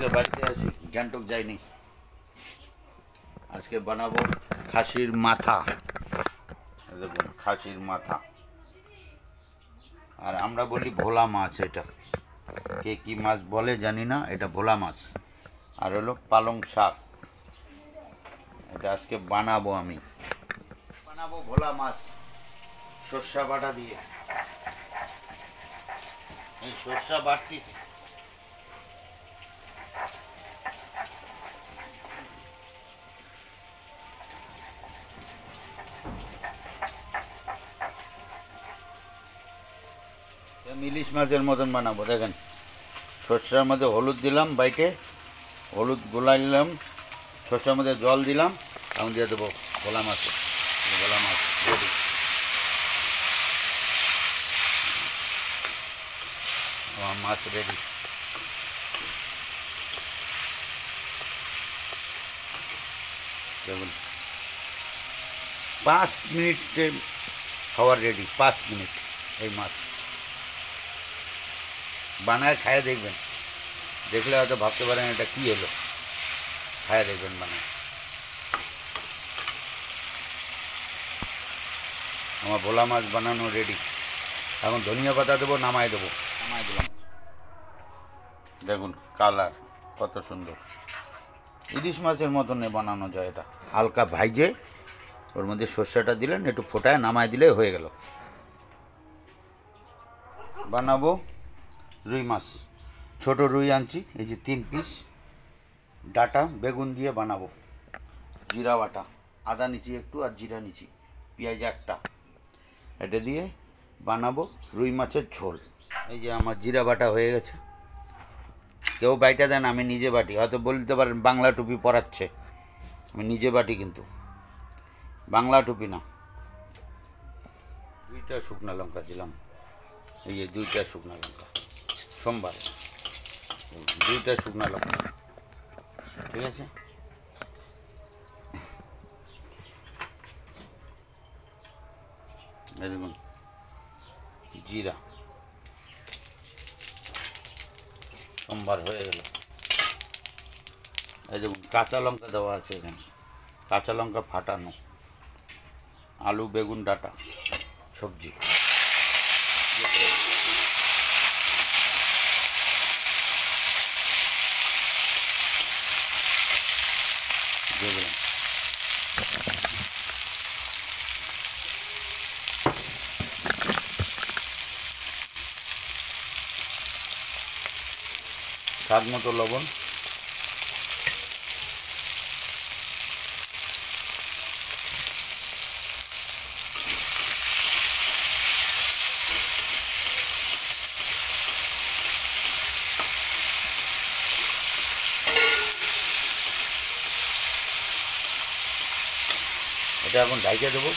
আজকে বাড়িতে আছি, গ্যাংটক যাইনি। আজকে বানাবো খাসির মাথা। দেখুন খাসির মাথা, আর আমরা বলি ভোলা মাছ। এটা কে কি মাছ বলে জানি না, এটা ভোলা মাছ। আর হলো পালং শাক, এটা আজকে বানাবো। আমি বানাবো ভোলা মাছ সর্ষা বাটা দিয়ে। এই সর্ষা বাটছি, ইলিশ মাছের মতন বানাবো। দেখেন সর্ষার মধ্যে হলুদ দিলাম, বাইটে হলুদ গোলাই নিলাম, সর্ষার মধ্যে জল দিলাম, এখন দিয়ে দেবো ভোলা মাছ। ভোলা মাছ রেডি। আমার মাছ রেডি। দেখুন 5 মিনিটে খাওয়ার রেডি। 5 মিনিট এই মাছ বানায় খায় দেখবেন। দেখলে হয়তো ভাবতে পারেন এটা কী এলো, খায় দেখবেন বানায়। আমার ভোলা মাছ বানানো রেডি। এখন ধনিয়া পাতা দেবো, নামাই দেবো। নামাই দিলাম। দেখুন কালার কত সুন্দর, ইলিশ মাছের মতন বানানো যায় এটা। হালকা ভাইজে ওর মধ্যে সর্ষেটা দিলেন, একটু ফোটায় নামাই দিলে হয়ে গেল। বানাবো রুই মাছ। ছোট রুই আনছি, এই যে 3 পিস। ডাটা বেগুন দিয়ে বানাবো। জিরা বাটা, আদা নিচি একটু, আর জিরা নিচি, পেঁয়াজ একটা, এটা দিয়ে বানাবো রুই মাছের ঝোল। এই যে আমার জিরা বাটা হয়ে গেছে। কেউ বাইটা দেন, আমি নিজে বাটি। হয়তো বলতে পারেন বাংলা টুপি পরাচ্ছে, আমি নিজে বাটি, কিন্তু বাংলা টুপি না। 2টা শুকনো লঙ্কা দিলাম, এই যে 2টা শুকনো লঙ্কা, সোমবার 2টা শুকনো লঙ্কা, ঠিক আছে। এই দেখুন জিরা, সোমবার হয়ে গেল। এই দেখুন কাঁচা লঙ্কা দেওয়া আছে এখানে, কাঁচা লঙ্কা ফাটানো, আলু বেগুন ডাটা সবজি। দিয়ে দিলাম। স্বাদ মতো লবণ, এটা এখন ঢাইকে দেবো।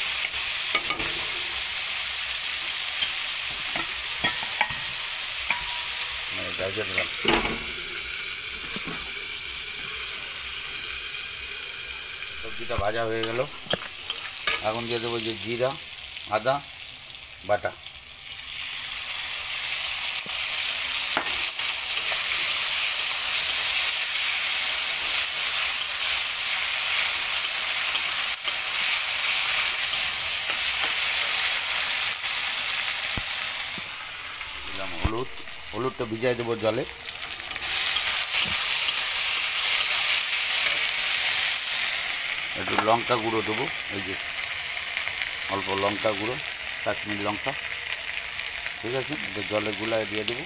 ঢাইকে দিলাম। সবজিটা ভাজা হয়ে গেল। এখন দিয়ে দেবো যে জিরা আদা বাটা, দিলাম হলুদ। হলুদটা ভিজাই দেবো জলে। একটু লঙ্কা গুঁড়ো দেবো, এই যে অল্প লঙ্কা গুঁড়ো, কাশ্মীরি লঙ্কা, ঠিক আছে। এটা জলে গুলায় দিয়ে দেবো।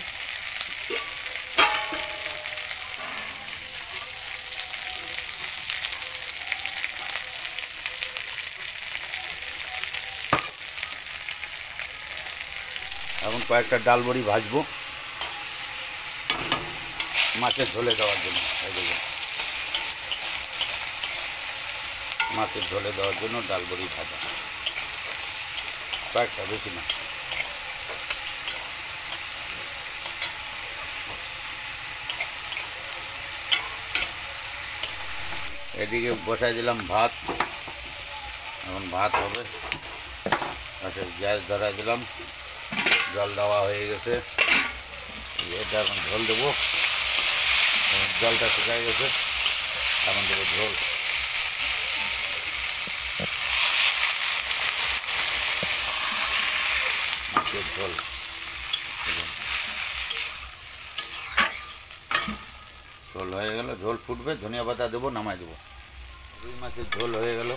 এখন কয়েকটা ডাল বড়ি ভাজবো মাছের ঝোলে দেওয়ার জন্য। এই দেখুন মাছের ঝোলে দেওয়ার জন্য ডাল বড়ি ভাজা, কয়েকটা, বেশি না। এদিকে বসাই দিলাম ভাত। এখন ভাত হবে। আচ্ছা গ্যাস ধরাই দিলাম, জল দেওয়া হয়ে গেছে। এটা এখন ঝোল দেবো। জলটা শুকায় গেছে, এখন দেবো ঝোল। মাছের ঝোল, ঝোল হয়ে গেল, ঝোল ফুটবে, ধনিয়া পাতা দেবো, নামাই দেবো। রুই মাছের ঝোল হয়ে গেল।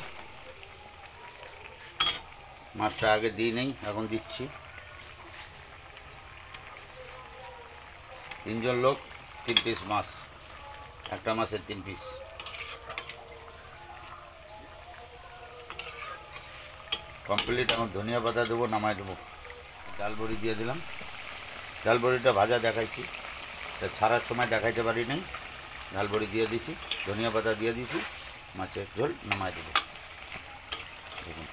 মাছটা আগে দিই নেই, এখন দিচ্ছি। 3 জন লোক, 3 পিস মাছ, একটা মাছের 3 পিস। কমপ্লিট। এখন ধনিয়া পাতা দেবো, নামাই দেবো। ডাল বড়ি দিয়ে দিলাম। ডাল বড়িটা ভাজা দেখাইছি, ছাড়ার সময় দেখাইতে পারি নাই। ডাল বড়ি দিয়ে দিছি, ধনিয়া পাতা দিয়ে দিছি, মাছের ঝোল নামাই দেবো। দেখুন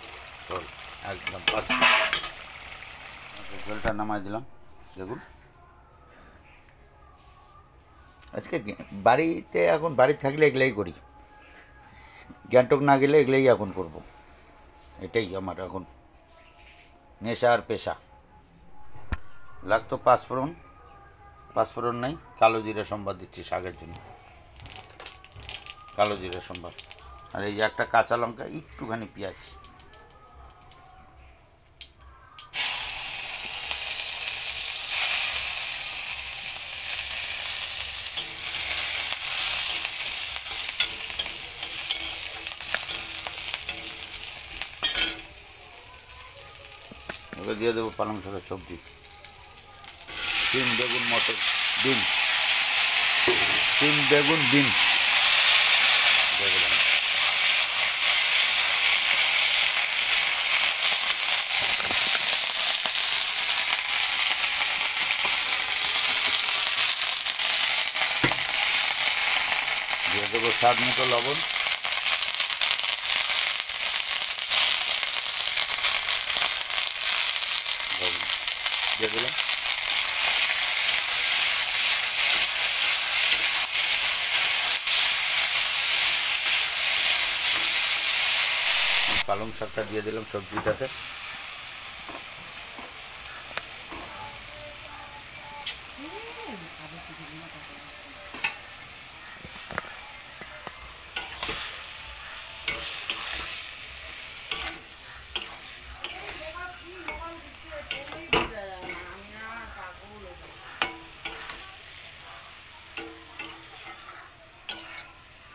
ঝোল একদম মাছের ঝোলটা নামাই দিলাম। দেখুন আজকে বাড়িতে, এখন বাড়ি থাকলে এগুলাই করি, গ্যাংটক না গেলে এগুলাই এখন করব। এটাই আমার এখন নেশা আর পেশা। লাগতো পাঁচফোড়ন, পাঁচফোড়ন নাই, কালো জিরে সম্বাদ দিচ্ছি শাকের জন্য, কালো জিরে সম্বাদ। আর এই যে একটা কাঁচা লঙ্কা, একটুখানি পেঁয়াজ। এবার দিয়ে দেবো পালং শাকের সবজি, সিম বেগুন মটর ডিম, সিম বেগুন ডিম দিয়ে দিলাম। দিয়ে দেবো স্বাদ মতো লবণ, দিয়ে দিলাম। পালং শাকটা দিয়ে দিলাম সবজিটাতে।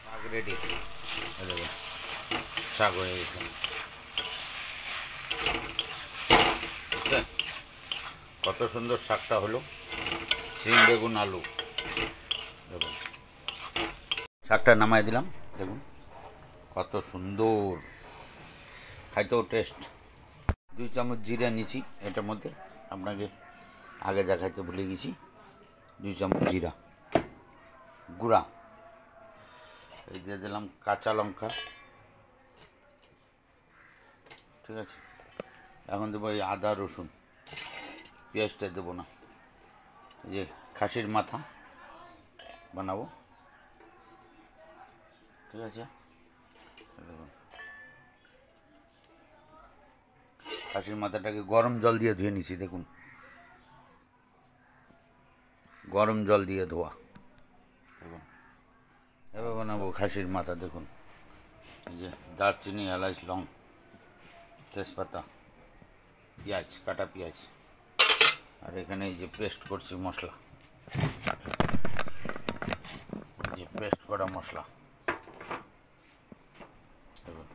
শাক রেডি, শাক হয়ে গেছে, বুঝছেন কত সুন্দর শাকটা হলো, সিম বেগুন আলু। দেখুন শাকটা নামাই দিলাম, দেখুন কত সুন্দর, খাইতেও টেস্ট। 2 চামচ জিরা নিচ্ছি এটার মধ্যে, আপনাকে আগে দেখাইতে ভুলে গেছি। 2 চামচ জিরা গুঁড়া। এই দিয়ে দিলাম কাঁচা লঙ্কা, ঠিক আছে। এখন দেবো এই আদা রসুন, পেঁয়াজটা দেবো না। এই যে খাসির মাথা বানাবো, ঠিক আছে। দেখুন খাসির মাথাটাকে গরম জল দিয়ে ধুয়ে নিছি, দেখুন গরম জল দিয়ে ধোয়া। দেখুন এবার বানাবো খাসির মাথা। দেখুন এই যে দারচিনি, এলাচ, লং, তেজপাতা, পেঁয়াজ, কাটা পেঁয়াজ, আর এখানে এই যে পেস্ট করছি মশলা, এই যে পেস্ট করা মশলা। দেখুন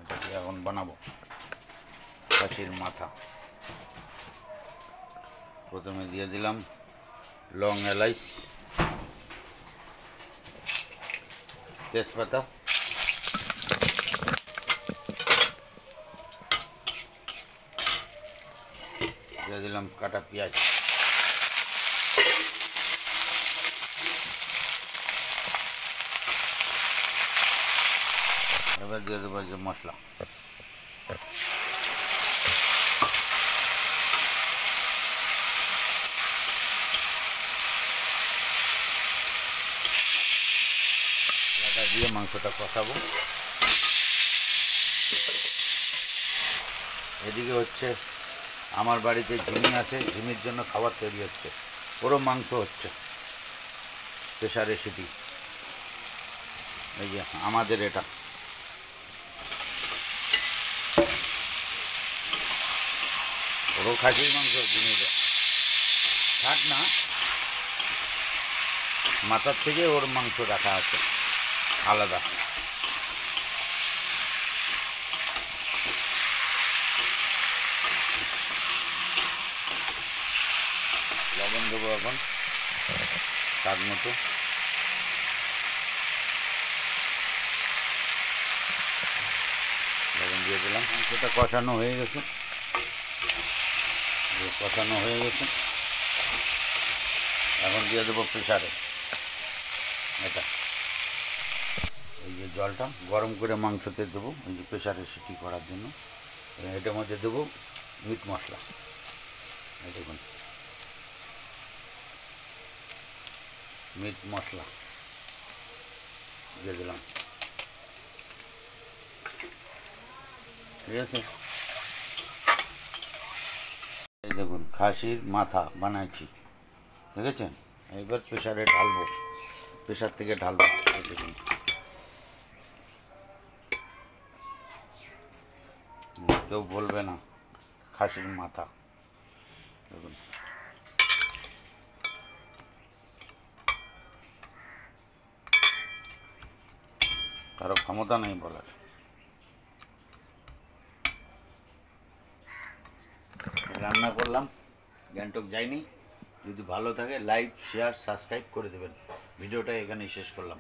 এটাকে এখন বানাবো খাসির মাথা। প্রথমে দিয়ে দিলাম লং, এলাচ, তেজপাতা, দিয়ে দিলাম কাটা পেঁয়াজ, এবার দিয়ে দেবো যে মশলা, দিয়ে মাংসটা কষাবো। এদিকে হচ্ছে আমার বাড়িতে ঝিমি আছে, ঝিমির জন্য খাবার তৈরি হচ্ছে, ওরও মাংস হচ্ছে। প্রেসারে সিটি। এই যে আমাদের এটা ওরও খাসির মাংস কিনে দেয়, থাক না, মাথার থেকে ওর মাংস রাখা আছে আলাদা। লবণ দেবো এখন স্বাদ মতো। লবণ দিয়ে দিলাম। মাংসটা কষানো হয়ে গেছে, কষানো হয়ে গেছে। এখন দিয়ে দেবো প্রেসারে এটা। এই যে জলটা গরম করে মাংসতে দেবো, এই যে প্রেসারে সিটি করার জন্য। এটার মধ্যে দেবো মিট মশলা। এই দেখুন মিট মশলা দিয়ে দিলাম, ঠিক আছে। এই দেখুন খাসির মাথা বানাইছি, দেখেছেন। এবার প্রেসারে ঢালবো, প্রেসার থেকে ঢালবো। এই দেখুন কেউ বলবে না খাসির মাথা। দেখুন কারো ক্ষমতা নেই বলার। রান্না করলাম, গ্যাংটক যাইনি। যদি ভালো থাকে লাইক শেয়ার সাবস্ক্রাইব করে দেবেন। ভিডিওটা এখানেই শেষ করলাম।